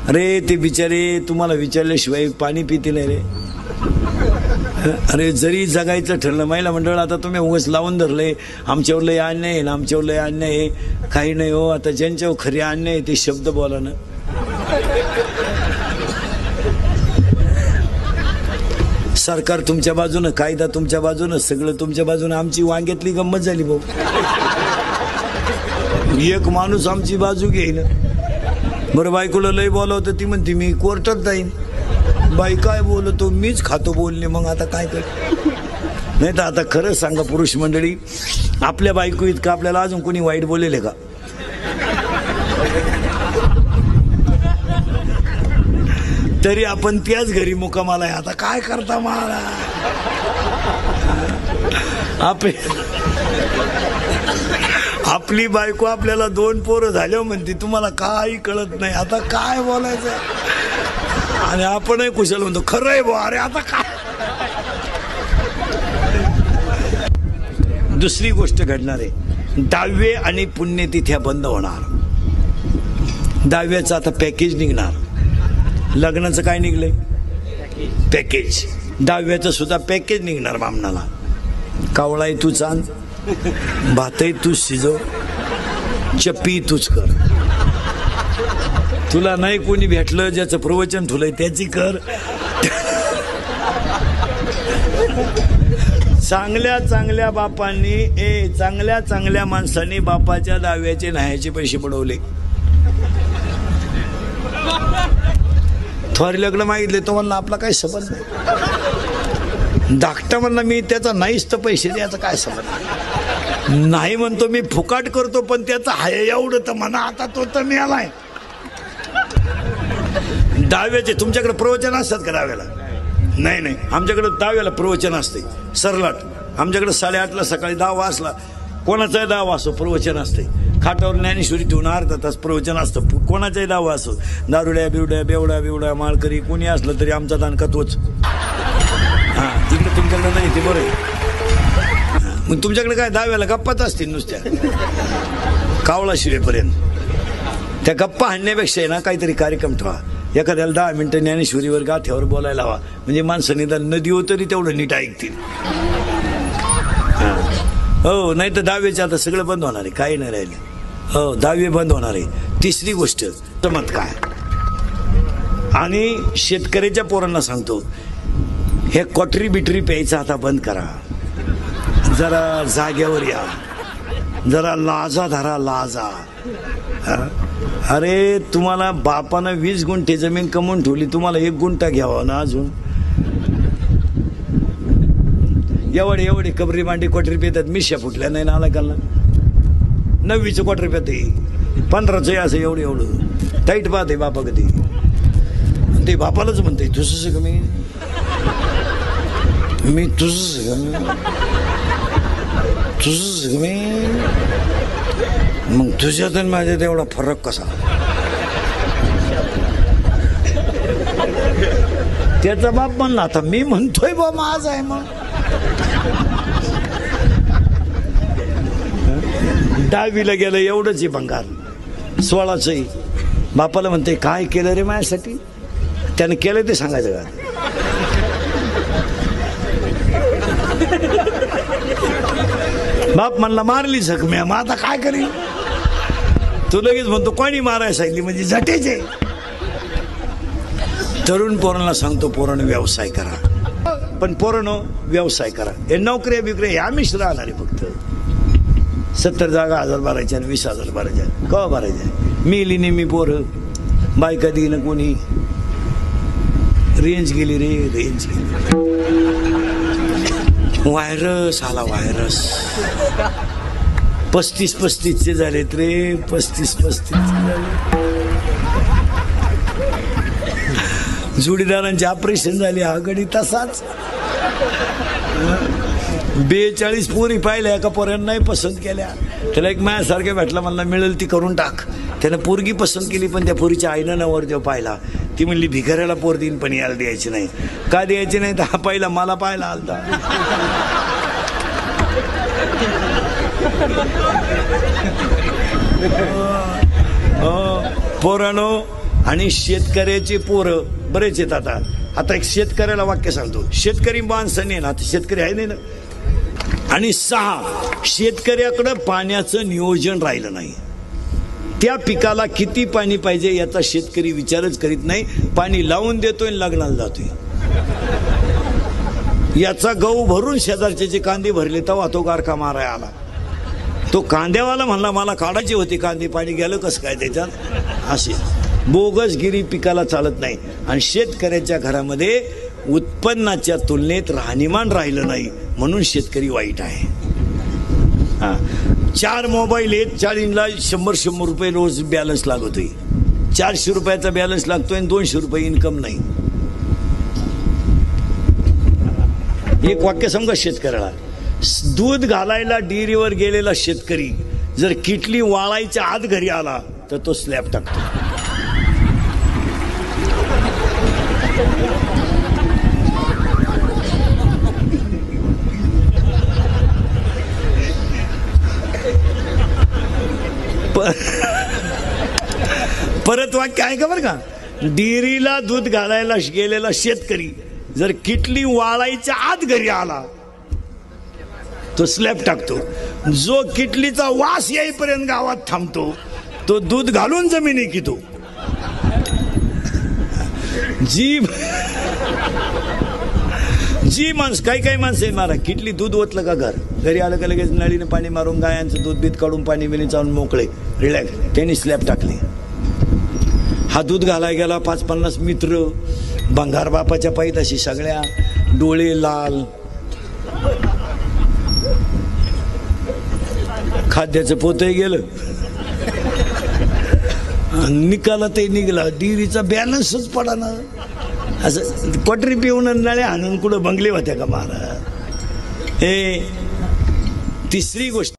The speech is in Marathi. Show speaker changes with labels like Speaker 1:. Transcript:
Speaker 1: अरे ते बिचारे तुम्हाला विचारल्याशिवाय पाणी पिते नाही रे. अरे जरी जगायचं ठरलं महिला मंडळ आता तुम्ही उगाच लावून धरले आमच्यावर लय अन्याय आहे ना आमच्यावर लय अन्याय आहे. काही नाही हो, आता ज्यांच्यावर खरी अन्याय आहे ते शब्द बोला ना. सरकार तुमच्या बाजूनं, कायदा तुमच्या बाजूनं, सगळं तुमच्या बाजूनं. आमची वांग्यातली गंमत झाली भाऊ. एक माणूस आमची बाजू घेईन. बरं बायकोला लय बोलावतं ती म्हणते मी कोर्टात जाईन. बाई काय बोलतो मीच खातो बोलणे. मग आता काय कर. नाही तर आता खरं सांगा पुरुष मंडळी, आपल्या बायको इतकं आपल्याला अजून कोणी वाईट बोलेले का? तरी आपण त्याच घरी मुक्कामाला आहे. आता काय करता मला. आपली बायको आपल्याला 2 पोरं झाल्यावर म्हणते तुम्हाला काही कळत नाही. आता काय बोलायचं. आणि आपणही कुशल म्हणतो खरंय बा. अरे आता काय. दुसरी गोष्ट घडणार आहे, 10वे आणि पुण्यतिथ्या बंद होणार. 10व्याचं आता पॅकेज निघणार. लग्नाचं काय निघलंय पॅकेज. 10व्याचं सुद्धा पॅकेज निघणार बामणाला. कावळाही तू चांद, भातही तूच शिजव, चप्पी तूच कर. तुला नाही कोणी भेटलं ज्याचं प्रवचन ठुलंय त्याची कर. चांगल्या चांगल्या बापांनी चांगल्या चांगल्या माणसांनी बापाच्या 10व्याचे न्हायचे पैसे बुडवले. थोरी लग्न मागितले तो म्हणला आपला काय संबंध नाही. धाकटा म्हणला मी त्याचा नाहीच तर पैसे द्यायचा काय संबंध नाही. म्हणतो मी फुकाट करतो पण त्याचा हाय एवढं तर म्हणा. आता तो तर मिळालाय. 10व्याचे तुमच्याकडे प्रवचन असतात का 10व्याला? नाही नाही, आमच्याकडे 10व्याला प्रवचन असते सरलाट. आमच्याकडे 8:30ला सकाळी 10 वाजला कोणाचाही 10 वाजतो प्रवचन असते. खाटावर ज्ञानेश्वरी ठेवून अर्धा तास प्रवचन असतं. कोणाचाही 10 वाजतो. दारुड्या बिवड्या बेवड्या बिवड्या माळकरी कोणी असलं तरी आमचा दानका तोच. हां तिकडे तुमच्याकडे नाही ते बरं आहे. मग तुमच्याकडे काय 10व्याला गप्पाच असतील नुसत्या कावळा शिवेपर्यंत. त्या गप्पा हाणण्यापेक्षा आहे ना काहीतरी कार्यक्रम ठेवा. एखाद्याला 10 मिनिटं ज्ञानेश्वरीवर गाथ्यावर बोलायला हवा म्हणजे माणसं निदान नदी हो तरी तेवढं नीट ऐकतील. हो नाही तर 10व्याचे आता सगळं बंद होणार आहे. काही नाही राहिलं. हो 10वी बंद होणार आहे. तिसरी गोष्ट चमत्कार. आणि शेतकऱ्याच्या पोरांना सांगतो हे क्वाटरी बिटरी प्यायचं आता बंद करा. जरा जाग्यावर या. जरा लाजा धरा लाजा. अरे तुम्हाला बापानं 20 गुंठे जमीन कमवून ठेवली. तुम्हाला 1 गुंठा घ्यावा ना अजून. एवढे कबरी मांडी क्वाटरी पेतात. मिश्या फुटल्या नाही ना आला काला. 9वीचं क्वाटरी पेते 15चं असं एवढं टाईट पाहते बापा. कधी ते बापालाच म्हणते तुझं का मी तुझं मी मग तुझ्यात आणि माझ्यात एवढा फरक कसा. त्याचा बाप म्हणला आता मी म्हणतोय बा माझा आहे. मग 10वीला गेलं एवढंच आहे भंगार. 16चं बापाला म्हणते काय केलं रे माझ्यासाठी. त्याने केलं ते सांगायचं का. बाप म्हणला मारली जखम्या. मग आता काय करील. तू लगेच म्हणतो कोणी मारायला सांगितली म्हणजे झटेचे. तरुण पोरांना सांगतो पोरांनो व्यवसाय करा. पण पोरांनो व्यवसाय करा. हे नोकऱ्या बिकऱ्या हे आम्हीच राहणार आहे. फक्त 70 जागा 1000 भरायच्या आणि 20,000 भरायच्या. कवा भरायच्या. मिली नेहमी पोरं बायका देईन कोणी. रेंज गेली रे रेंज गेली. व्हायरस आला व्हायरस. 35-35चे झालेत रे. 35 झाले. जोडीदारांचे ऑपरेशन झाले. हा गडी तसाच. 42 पोरी पाहिल्या. एका पोरांना नाही पसंत केल्या. त्याला एक माझ्यासारख्या भेटला म्हणला मिळेल ती करून टाक. त्यानं पोरगी पसंत केली पण त्या पोरीच्या आईनं नवरदेव पाहिला. ती म्हणली भिकाऱ्याला पोर देईन पण याला द्यायची नाही. का द्यायची नाही तर हा पाहिला मला पाहिला आलता. पोरानो आणि शेतकऱ्याचे पोरं बरेच आहेत. आता एक शेतकऱ्याला वाक्य सांगतो, शेतकरी माणसं नाही ना, आता शेतकरी आहे नाही ना. आणि 6, शेतकऱ्याकडं पाण्याचं नियोजन राहिलं नाही. त्या पिकाला किती पाणी पाहिजे याचा शेतकरी विचारच करीत नाही. पाणी लावून देतोय, लग्नाला जातोय. याचा गहू भरून शेजारचे कांदे भरले तेव्हा तो गारखा माराय आला. तो कांद्यावाला म्हणला मला काढायचे होते कांदे, पाणी गेलं कसं काय त्याच्यात. असे बोगसगिरी पिकाला चालत नाही. आणि शेतकऱ्याच्या घरामध्ये उत्पन्नाच्या तुलनेत राहणीमान राहिलं नाही, म्हणून शेतकरी वाईट आहे. 4 मोबाईल आहेत, 40ला 100 रुपये रोज बॅलन्स लागतोय. 400 रुपयाचा बॅलन्स लागतोय आणि 200 रुपये इन्कम नाही. एक वाक्य समजा शेतकऱ्याला, दूध घालायला डेअरीवर गेलेला शेतकरी जर किटली वाळायच्या आत घरी आला तर तो स्लॅब टाकतो. परत वाक्य आहे का बरं का, डेअरीला दूध घालायला गेलेला शेतकरी जर किटली वाळायच्या आत घरी आला तो स्लॅब टाकतो. जो किटलीचा वास येईपर्यंत गावात थांबतो तो दूध घालून जमिनी कितो. जी माणसं काही माणसं मारा, किटली दूध ओतलं का घरी आलं का लगेच नळीने पाणी मारून गायांचं दूध बीत काढून पाणी बिणी चालून मोकळे रिलॅक्स, त्यांनी स्लॅब टाकले. हा दूध घालाय गेला 50-50 मित्र, भंगार बापाच्या पायीत सगळ्या, डोळे लाल, खाद्याचं पोतही गेलं, निकाला ते निघला, डेअरीचा बॅलन्सच पडा ना. असं क्वाटरी पिऊन नळ्या आणून कुठं बंगले होत्या का महाराज. हे तिसरी गोष्ट.